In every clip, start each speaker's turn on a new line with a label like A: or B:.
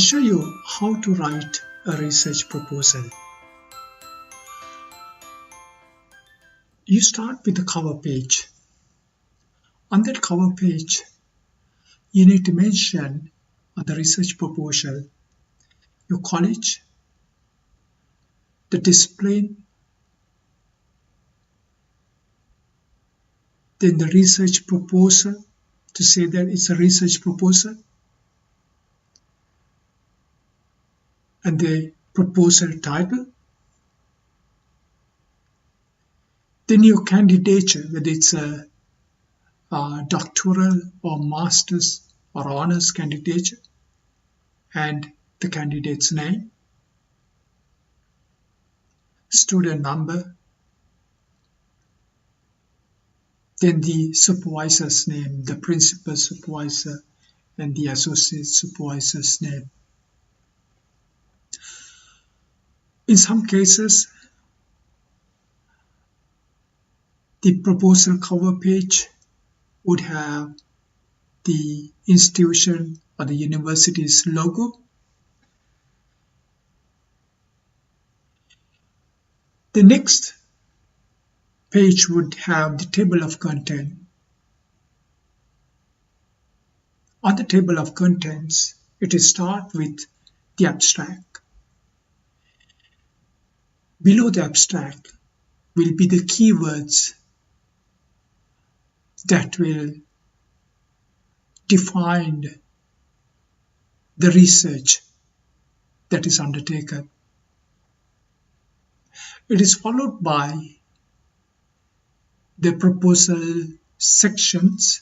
A: show you how to write a research proposal. You start with the cover page. On that cover page, you need to mention on the research proposal your college, the discipline, then the research proposal, to say that it's a research proposal, and the proposal title, then your candidature, whether it's a doctoral or master's or honors candidature, and the candidate's name, student number, then the supervisor's name, the principal supervisor, and the associate supervisor's name. In some cases, the proposal cover page would have the institution or the university's logo. The next page would have the table of content. On the table of contents, it will start with the abstract. Below the abstract will be the keywords that will define the research that is undertaken. It is followed by the proposal sections,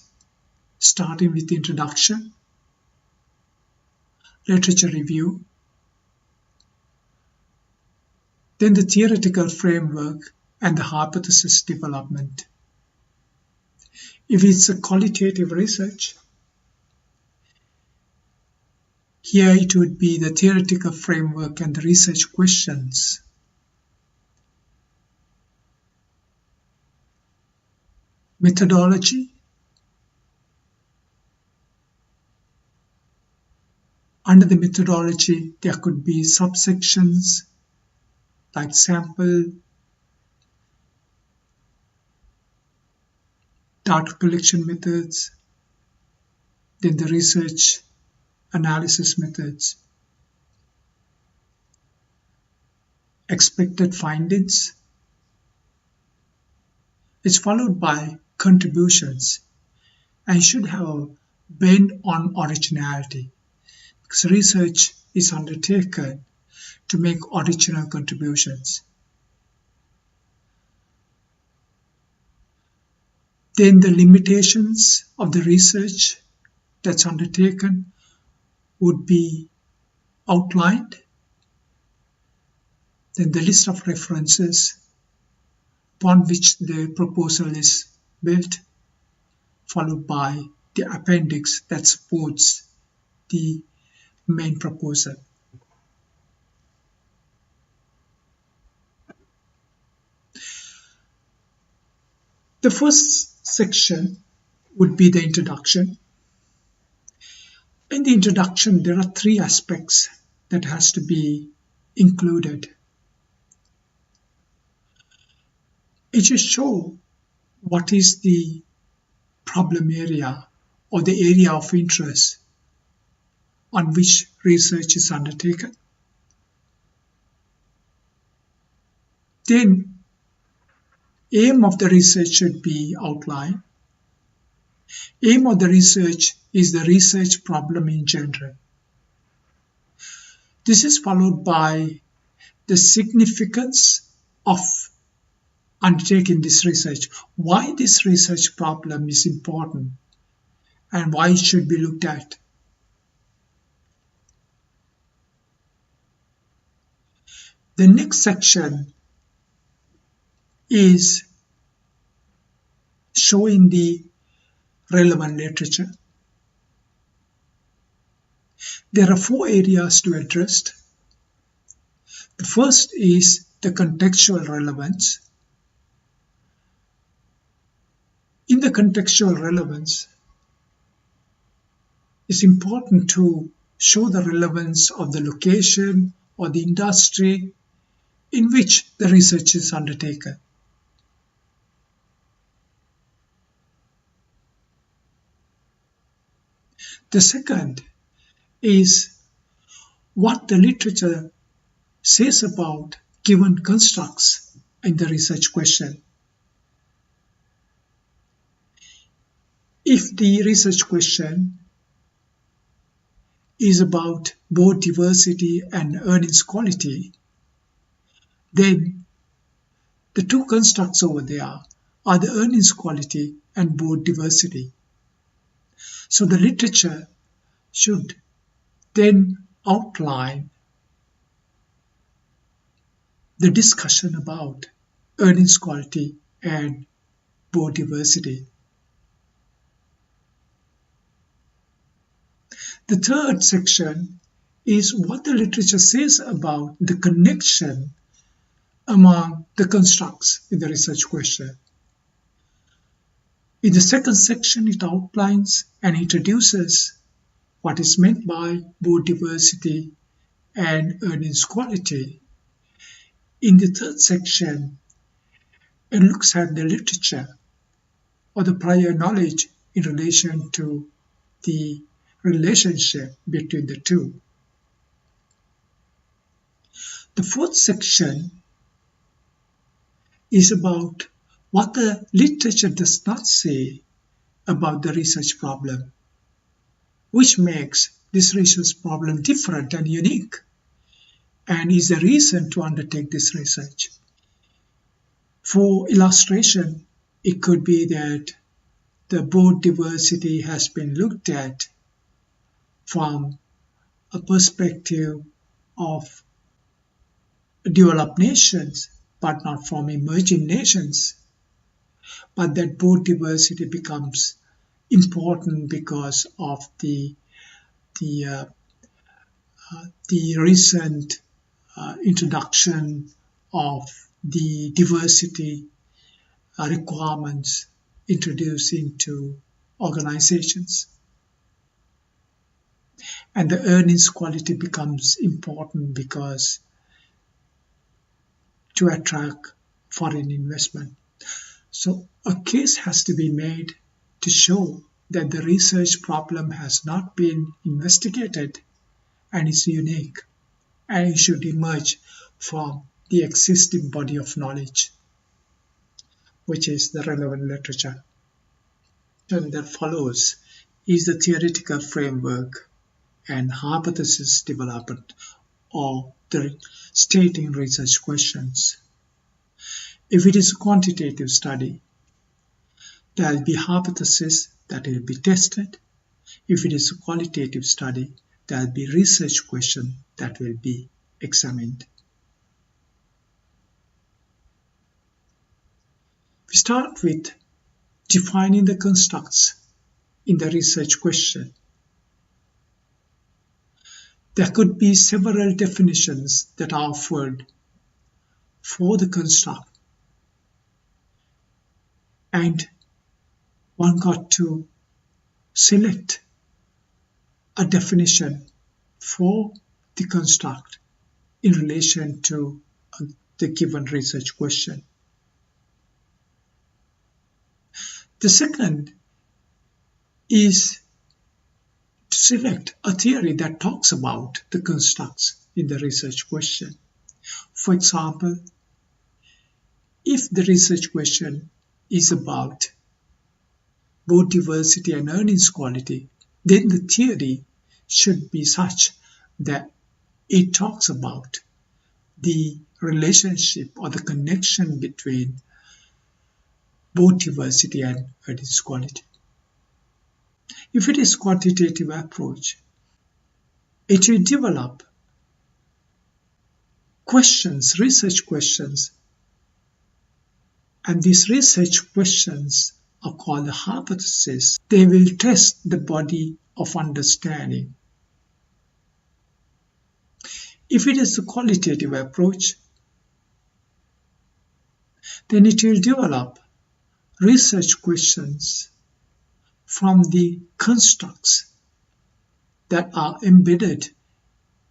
A: starting with introduction, literature review, then the theoretical framework and the hypothesis development. If it's a qualitative research, here it would be the theoretical framework and the research questions. Methodology. Under the methodology, there could be subsections like sample, data collection methods, then the research analysis methods, expected findings. It's followed by contributions, and should have a bend on originality, because research is undertaken to make original contributions. Then the limitations of the research that's undertaken would be outlined. Then the list of references upon which the proposal is built, followed by the appendix that supports the main proposal. The first section would be the introduction. In the introduction, there are three aspects that has to be included. It should show what is the problem area or the area of interest on which research is undertaken. Then, aim of the research should be outlined. Aim of the research is the research problem in general. This is followed by the significance of undertaking this research, why this research problem is important, and why it should be looked at. The next section is showing the relevant literature. There are 4 areas to address. The first is the contextual relevance. In the contextual relevance, it's important to show the relevance of the location or the industry in which the research is undertaken. The second is what the literature says about given constructs in the research question. If the research question is about board diversity and earnings quality, then the two constructs over there are the earnings quality and board diversity. So the literature should then outline the discussion about earnings quality and board diversity. The third section is what the literature says about the connection among the constructs in the research question. In the second section, it outlines and introduces what is meant by board diversity and earnings quality. In the third section, it looks at the literature or the prior knowledge in relation to the relationship between the two. The fourth section is about what the literature does not say about the research problem, which makes this research problem different and unique, and is the reason to undertake this research. For illustration, it could be that the board diversity has been looked at from a perspective of developed nations, but not from emerging nations. But that board diversity becomes important because of the recent introduction of the diversity requirements introduced into organizations. And the earnings quality becomes important because to attract foreign investment. So a case has to be made to show that the research problem has not been investigated and is unique, and it should emerge from the existing body of knowledge, which is the relevant literature. And that follows is the theoretical framework and hypothesis development or the stating research questions. If it is a quantitative study, there will be hypothesis that will be tested. If it is a qualitative study, there will be research question that will be examined. We start with defining the constructs in the research question. There could be several definitions that are offered for the construct, and one got to select a definition for the construct in relation to the given research question. The second is to select a theory that talks about the constructs in the research question. For example, if the research question is about board diversity and earnings quality, then the theory should be such that it talks about the relationship or the connection between board diversity and earnings quality. If it is quantitative approach, it will develop questions, research questions, and these research questions are called the hypotheses. They will test the body of understanding. If it is a qualitative approach, then it will develop research questions from the constructs that are embedded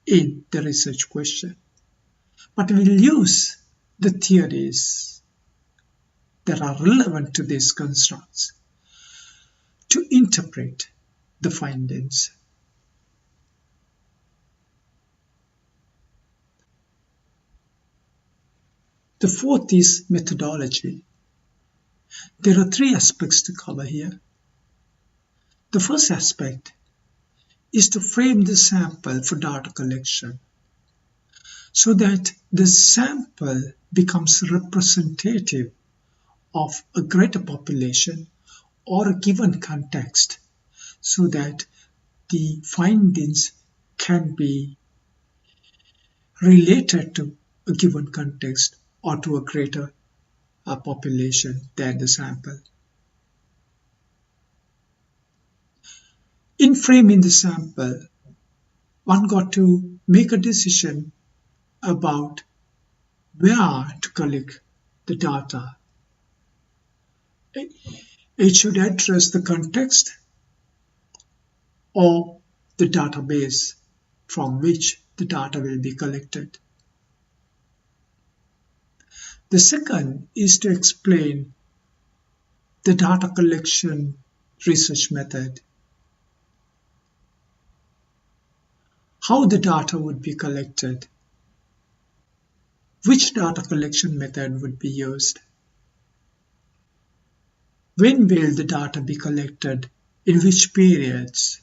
A: in the research question, but we'll use the theories that are relevant to these constructs to interpret the findings. The fourth is methodology. There are three aspects to cover here. The first aspect is to frame the sample for data collection so that the sample becomes representative of a greater population or a given context, so that the findings can be related to a given context or to a greater population than the sample. In framing the sample, one got to make a decision about where to collect the data. It should address the context or the database from which the data will be collected. The second is to explain the data collection research method, how the data would be collected, which data collection method would be used, when will the data be collected, in which periods,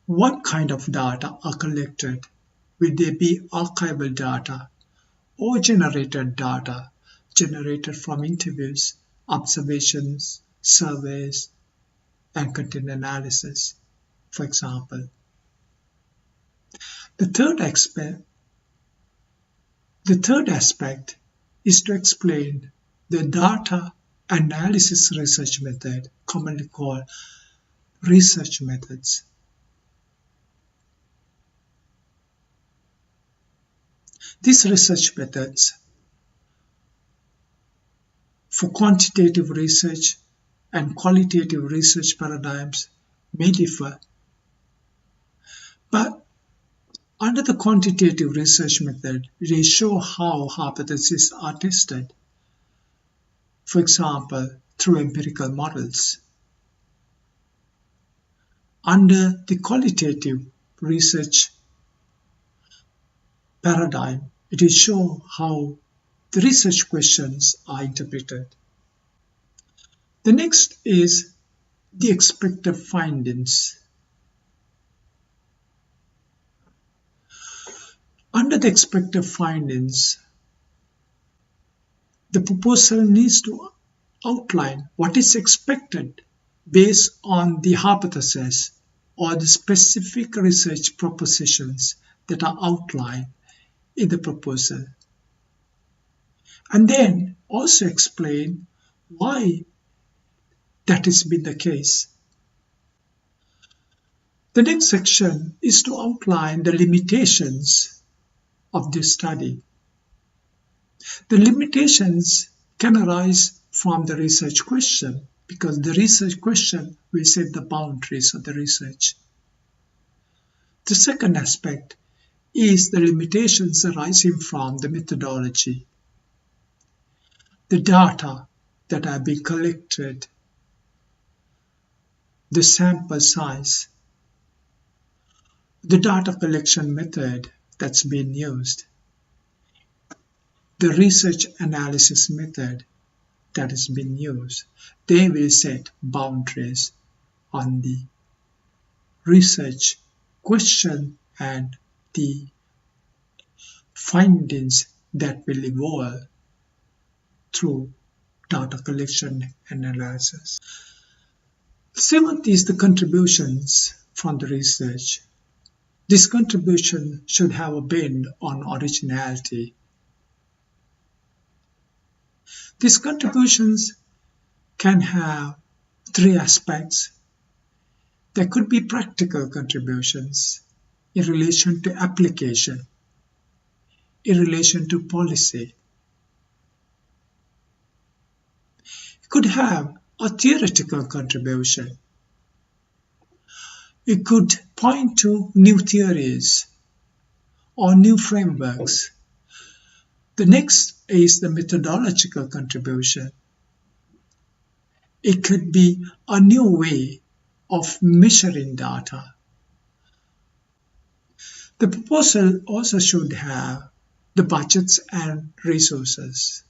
A: what kind of data are collected, will they be archival data or generated data, generated from interviews, observations, surveys, and content analysis, for example. The third aspect is to explain the data analysis research method, commonly called research methods. These research methods for quantitative research and qualitative research paradigms may differ, but under the quantitative research method, they show how hypotheses are tested, for example, through empirical models. Under the qualitative research paradigm, it will show how the research questions are interpreted. The next is the expected findings. Under the expected findings, the proposal needs to outline what is expected based on the hypothesis or the specific research propositions that are outlined in the proposal, and then also explain why that has been the case. The next section is to outline the limitations of this study. The limitations can arise from the research question, because the research question will set the boundaries of the research. The second aspect is the limitations arising from the methodology. The data that have been collected, the sample size, the data collection method that's been used, the research analysis method that has been used. They will set boundaries on the research question and the findings that will evolve through data collection and analysis. Seventh is the contributions from the research. This contribution should have a bend on originality. These contributions can have three aspects. There could be practical contributions in relation to application, in relation to policy. It could have a theoretical contribution It could point to new theories or new frameworks. The next is the methodological contribution. It could be a new way of measuring data. The proposal also should have the budgets and resources,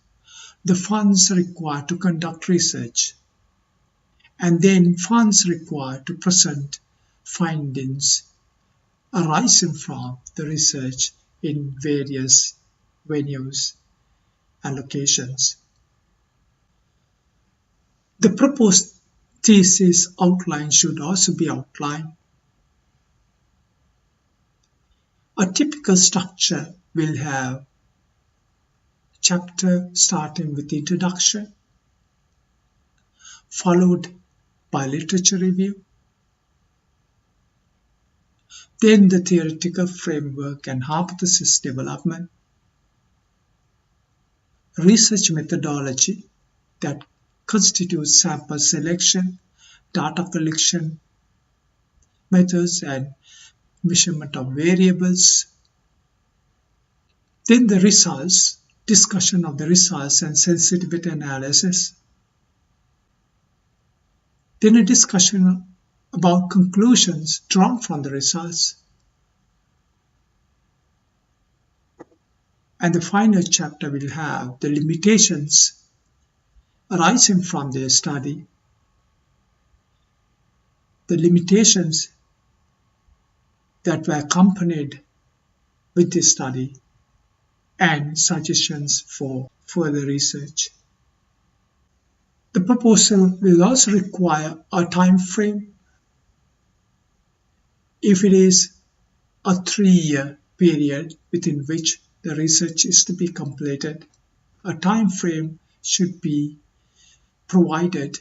A: the funds required to conduct research, and then funds required to present findings arising from the research in various venues and locations. The proposed thesis outline should also be outlined. A typical structure will have chapter starting with introduction, followed by literature review, then the theoretical framework and hypothesis development, research methodology that constitutes sample selection, data collection methods and measurement of variables, then the results, discussion of the results and sensitivity analysis, then a discussion about conclusions drawn from the results, and the final chapter will have the limitations arising from the study, the limitations that were accompanied with the study, and suggestions for further research. The proposal will also require a time frame. If it is a 3-year period within which the research is to be completed, a time frame should be provided,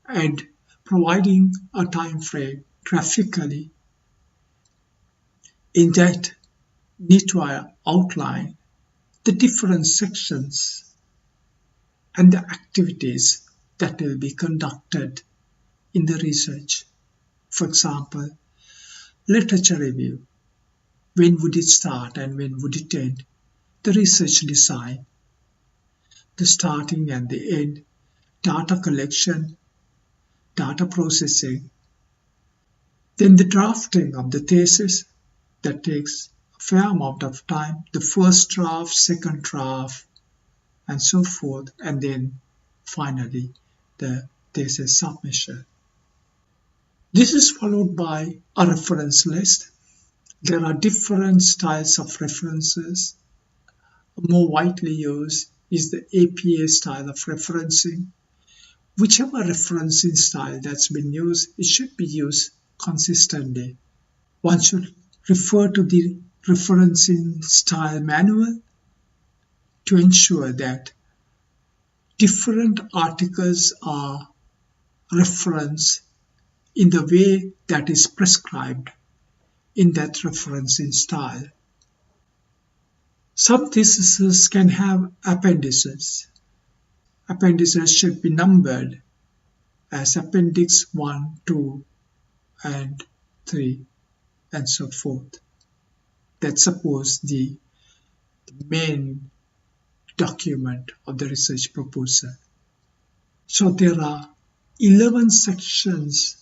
A: and providing a time frame graphically in that need to outline the different sections and the activities that will be conducted in the research. For example, literature review. When would it start and when would it end? The research design, the starting and the end, data collection, data processing, then the drafting of the thesis that takes a fair amount of time, the first draft, second draft, and so forth, and then finally the thesis submission. This is followed by a reference list. There are different styles of references. More widely used is the APA style of referencing. Whichever referencing style that's been used, it should be used consistently. One should refer to the referencing style manual to ensure that different articles are referenced in the way that is prescribed in that referencing style. Some theses can have appendices. Appendices should be numbered as Appendix 1, 2, and 3, and so forth. That supports the main document of the research proposal. So there are 11 sections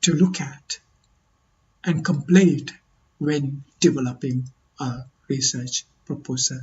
A: to look at and complete when developing a research proposal.